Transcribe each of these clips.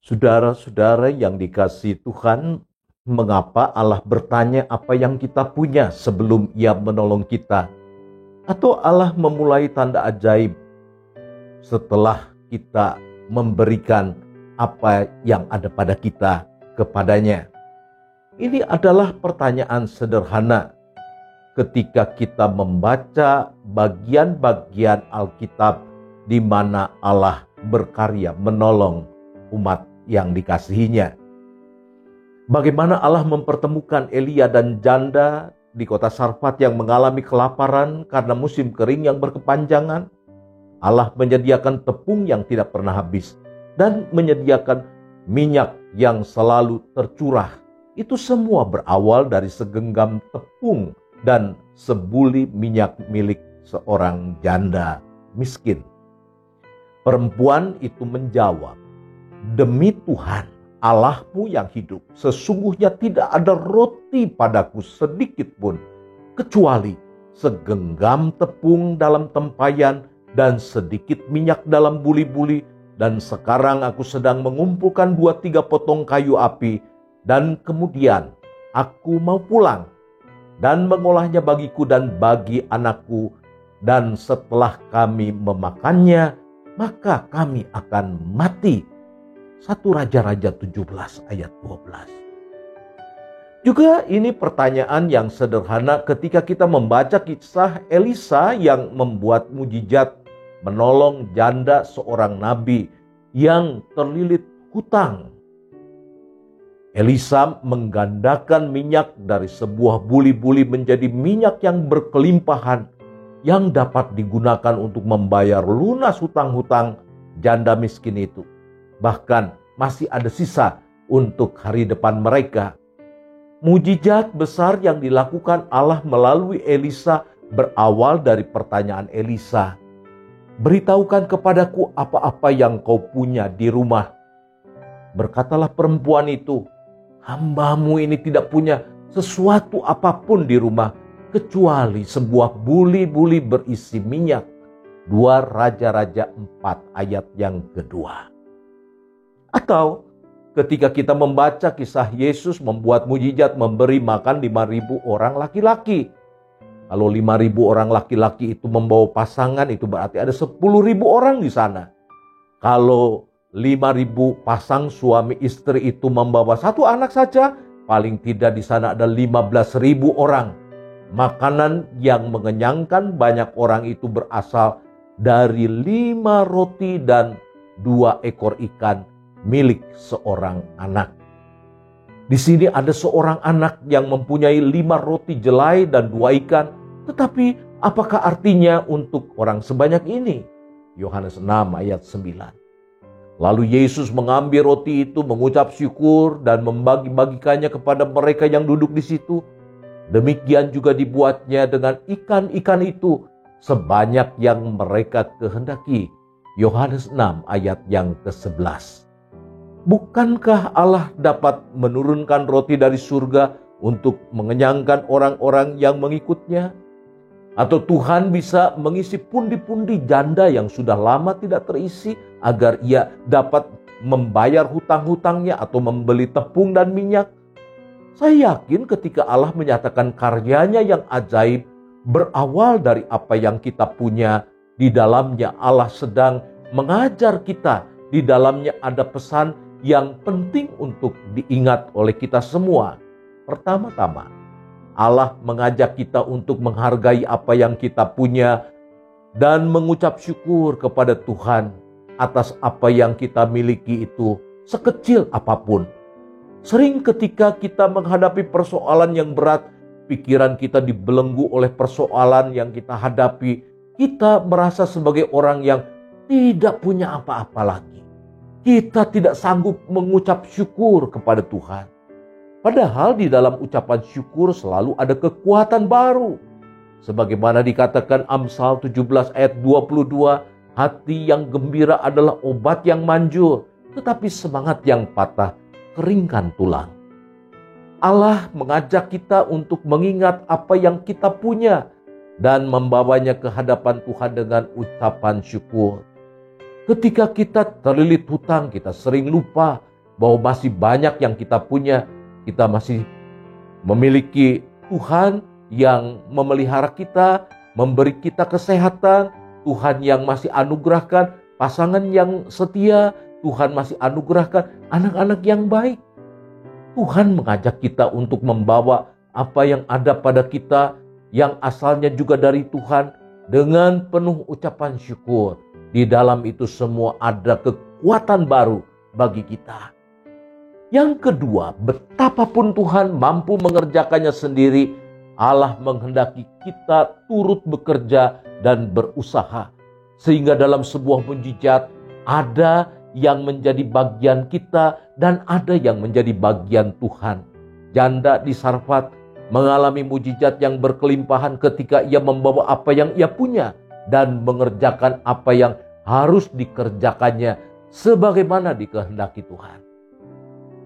Saudara-saudara yang dikasihi Tuhan, mengapa Allah bertanya apa yang kita punya sebelum Ia menolong kita? Atau Allah memulai tanda ajaib setelah kita memberikan apa yang ada pada kita kepadanya? Ini adalah pertanyaan sederhana ketika kita membaca bagian-bagian Alkitab di mana Allah berkarya menolong umat yang dikasihinya. Bagaimana Allah mempertemukan Elia dan janda di kota Sarfat yang mengalami kelaparan karena musim kering yang berkepanjangan. Allah menyediakan tepung yang tidak pernah habis dan menyediakan minyak yang selalu tercurah. Itu semua berawal dari segenggam tepung dan sebuli minyak milik seorang janda miskin. Perempuan itu menjawab, "Demi Tuhan, Allahmu yang hidup, sesungguhnya tidak ada roti padaku sedikit pun, kecuali segenggam tepung dalam tempayan dan sedikit minyak dalam buli-buli. Dan sekarang aku sedang mengumpulkan 2-3 potong kayu api, dan kemudian aku mau pulang dan mengolahnya bagiku dan bagi anakku, dan setelah kami memakannya, maka kami akan mati." 1 Raja-Raja 17 ayat 12. Juga ini pertanyaan yang sederhana ketika kita membaca kisah Elisa yang membuat mujizat menolong janda seorang nabi yang terlilit hutang. Elisa menggandakan minyak dari sebuah buli-buli menjadi minyak yang berkelimpahan yang dapat digunakan untuk membayar lunas hutang-hutang janda miskin itu. Bahkan masih ada sisa untuk hari depan mereka. Mujizat besar yang dilakukan Allah melalui Elisa berawal dari pertanyaan Elisa, "Beritahukan kepadaku apa-apa yang kau punya di rumah." Berkatalah perempuan itu, "Hambamu ini tidak punya sesuatu apapun di rumah, kecuali sebuah buli-buli berisi minyak." 2 Raja-Raja 4 ayat yang kedua. Atau ketika kita membaca kisah Yesus membuat mujizat memberi makan 5.000 orang laki-laki. Kalau 5.000 orang laki-laki itu membawa pasangan, itu berarti ada 10.000 orang di sana. Kalau 5.000 pasang suami istri itu membawa satu anak saja, paling tidak di sana ada 15.000 orang. Makanan yang mengenyangkan banyak orang itu berasal dari 5 roti dan 2 ekor ikan milik seorang anak. Di sini ada seorang anak yang mempunyai 5 roti jelai dan 2 ikan. Tetapi apakah artinya untuk orang sebanyak ini? Yohanes 6 ayat 9. Lalu Yesus mengambil roti itu, mengucap syukur dan membagi-bagikannya kepada mereka yang duduk di situ. Demikian juga dibuatnya dengan ikan-ikan itu sebanyak yang mereka kehendaki. Yohanes 6 ayat yang ke-11. Bukankah Allah dapat menurunkan roti dari surga untuk mengenyangkan orang-orang yang mengikutnya? Atau Tuhan bisa mengisi pundi-pundi janda yang sudah lama tidak terisi agar ia dapat membayar hutang-hutangnya atau membeli tepung dan minyak? Saya yakin ketika Allah menyatakan karyanya yang ajaib berawal dari apa yang kita punya, di dalamnya Allah sedang mengajar kita, di dalamnya ada pesan yang penting untuk diingat oleh kita semua. Pertama-tama, Allah mengajak kita untuk menghargai apa yang kita punya dan mengucap syukur kepada Tuhan atas apa yang kita miliki itu, sekecil apapun. Sering ketika kita menghadapi persoalan yang berat, pikiran kita dibelenggu oleh persoalan yang kita hadapi, kita merasa sebagai orang yang tidak punya apa-apa lagi. Kita tidak sanggup mengucap syukur kepada Tuhan. Padahal di dalam ucapan syukur selalu ada kekuatan baru. Sebagaimana dikatakan Amsal 17 ayat 22, hati yang gembira adalah obat yang manjur, tetapi semangat yang patah keringkan tulang. Allah mengajak kita untuk mengingat apa yang kita punya dan membawanya ke hadapan Tuhan dengan ucapan syukur. Ketika kita terlilit hutang, kita sering lupa bahwa masih banyak yang kita punya. Kita masih memiliki Tuhan yang memelihara kita, memberi kita kesehatan, Tuhan yang masih anugerahkan pasangan yang setia, Tuhan masih anugerahkan anak-anak yang baik. Tuhan mengajak kita untuk membawa apa yang ada pada kita yang asalnya juga dari Tuhan dengan penuh ucapan syukur. Di dalam itu semua ada kekuatan baru bagi kita. Yang kedua, betapapun Tuhan mampu mengerjakannya sendiri, Allah menghendaki kita turut bekerja dan berusaha. Sehingga dalam sebuah mujizat ada yang menjadi bagian kita dan ada yang menjadi bagian Tuhan. Janda di Sarfat mengalami mujizat yang berkelimpahan ketika ia membawa apa yang ia punya dan mengerjakan apa yang harus dikerjakannya sebagaimana dikehendaki Tuhan.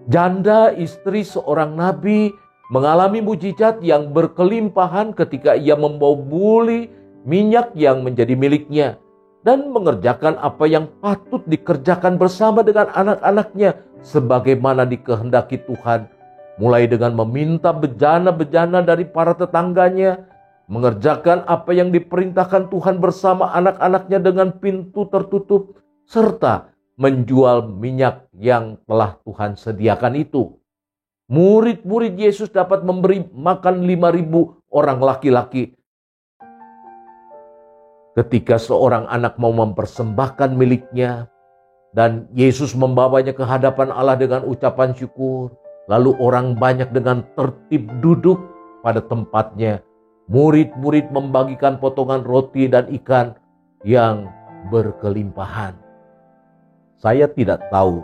Janda istri seorang nabi mengalami mujizat yang berkelimpahan ketika ia membawa buli minyak yang menjadi miliknya dan mengerjakan apa yang patut dikerjakan bersama dengan anak-anaknya sebagaimana dikehendaki Tuhan, mulai dengan meminta bejana-bejana dari para tetangganya, mengerjakan apa yang diperintahkan Tuhan bersama anak-anaknya dengan pintu tertutup, serta menjual minyak yang telah Tuhan sediakan itu. Murid-murid Yesus dapat memberi makan 5.000 orang laki-laki. Ketika seorang anak mau mempersembahkan miliknya dan Yesus membawanya ke hadapan Allah dengan ucapan syukur, lalu orang banyak dengan tertib duduk pada tempatnya. Murid-murid membagikan potongan roti dan ikan yang berkelimpahan. Saya tidak tahu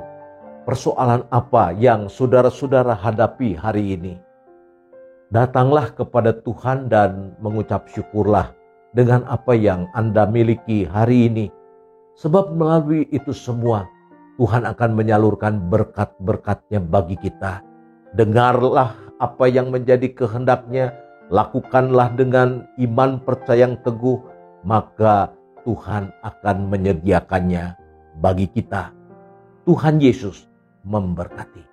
persoalan apa yang saudara-saudara hadapi hari ini. Datanglah kepada Tuhan dan mengucap syukurlah dengan apa yang Anda miliki hari ini. Sebab melalui itu semua, Tuhan akan menyalurkan berkat-berkat-Nya bagi kita. Dengarlah apa yang menjadi kehendak-Nya, lakukanlah dengan iman percaya yang teguh, maka Tuhan akan menyediakannya bagi kita. Tuhan Yesus memberkati.